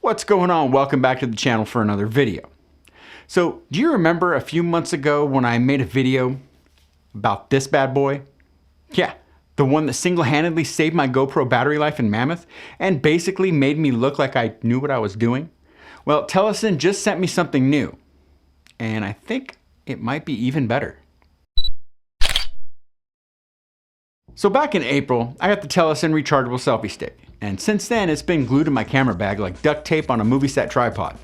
What's going on? Welcome back to the channel for another video. So, do you remember a few months ago when I made a video about this bad boy? Yeah, the one that single-handedly saved my GoPro battery life in Mammoth and basically made me look like I knew what I was doing? Well, Telesin just sent me something new, and I think it might be even better. So back in April, I got the Telesin Rechargeable Selfie Stick, and since then it's been glued to my camera bag like duct tape on a movie set tripod.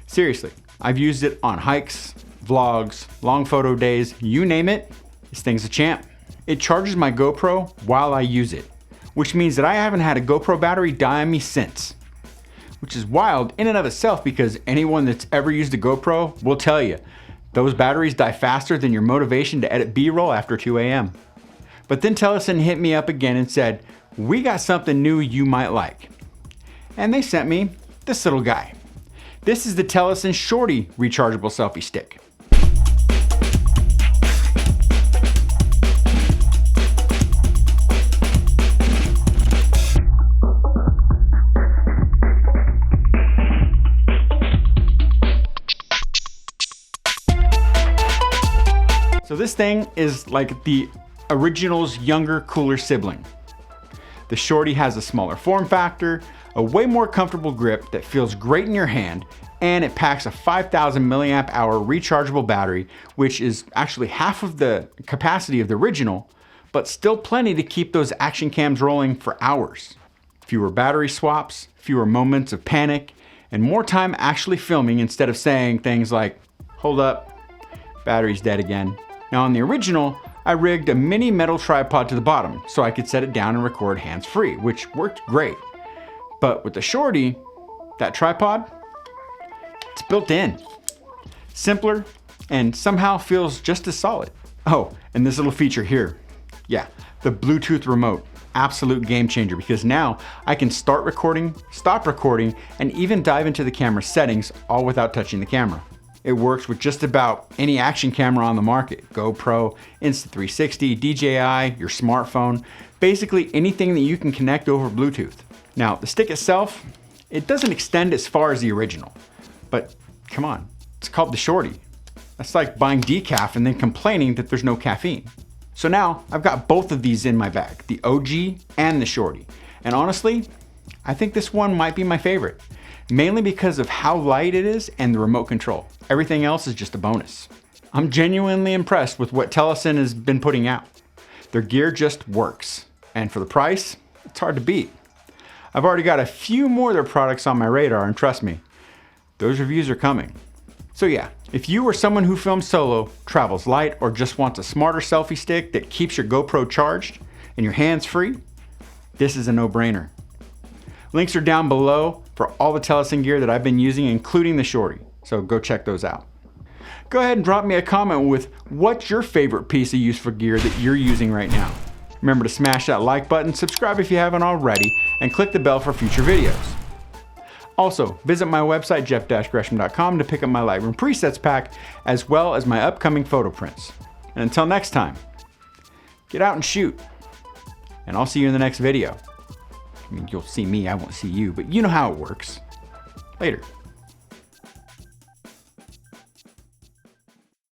Seriously, I've used it on hikes, vlogs, long photo days, you name it, this thing's a champ. It charges my GoPro while I use it, which means that I haven't had a GoPro battery die on me since. Which is wild in and of itself because anyone that's ever used a GoPro will tell you, those batteries die faster than your motivation to edit B-roll after 2 a.m. But then Telesin hit me up again and said, we got something new you might like. And they sent me this little guy. This is the Telesin Shorty rechargeable selfie stick. So this thing is like the original's younger, cooler sibling. The Shorty has a smaller form factor, a way more comfortable grip that feels great in your hand, and it packs a 5,000 milliamp hour rechargeable battery, which is actually half of the capacity of the original, but still plenty to keep those action cams rolling for hours. Fewer battery swaps, fewer moments of panic, and more time actually filming instead of saying things like, hold up, battery's dead again. Now on the original, I rigged a mini metal tripod to the bottom so I could set it down and record hands-free, which worked great. But with the Shorty, that tripod, it's built in. Simpler and somehow feels just as solid. Oh, and this little feature here. Yeah, the Bluetooth remote. Absolute game changer because now I can start recording, stop recording, and even dive into the camera settings all without touching the camera. It works with just about any action camera on the market. GoPro, Insta360, DJI, your smartphone, basically anything that you can connect over Bluetooth. Now, the stick itself, it doesn't extend as far as the original, but come on, it's called the Shorty. That's like buying decaf and then complaining that there's no caffeine. So now I've got both of these in my bag, the OG and the Shorty. And honestly, I think this one might be my favorite. Mainly because of how light it is and the remote control. Everything else is just a bonus. I'm genuinely impressed with what Telesin has been putting out. Their gear just works. And for the price, it's hard to beat. I've already got a few more of their products on my radar, and trust me, those reviews are coming. So yeah, if you or someone who films solo, travels light, or just wants a smarter selfie stick that keeps your GoPro charged and your hands free, this is a no-brainer. Links are down below for all the Telesin gear that I've been using, including the Shorty, so go check those out. Go ahead and drop me a comment with what's your favorite piece of useful gear that you're using right now. Remember to smash that like button, subscribe if you haven't already, and click the bell for future videos. Also, visit my website jeff-gresham.com to pick up my Lightroom presets pack, as well as my upcoming photo prints. And until next time, get out and shoot, and I'll see you in the next video. I mean, you'll see me, I won't see you, but you know how it works. Later.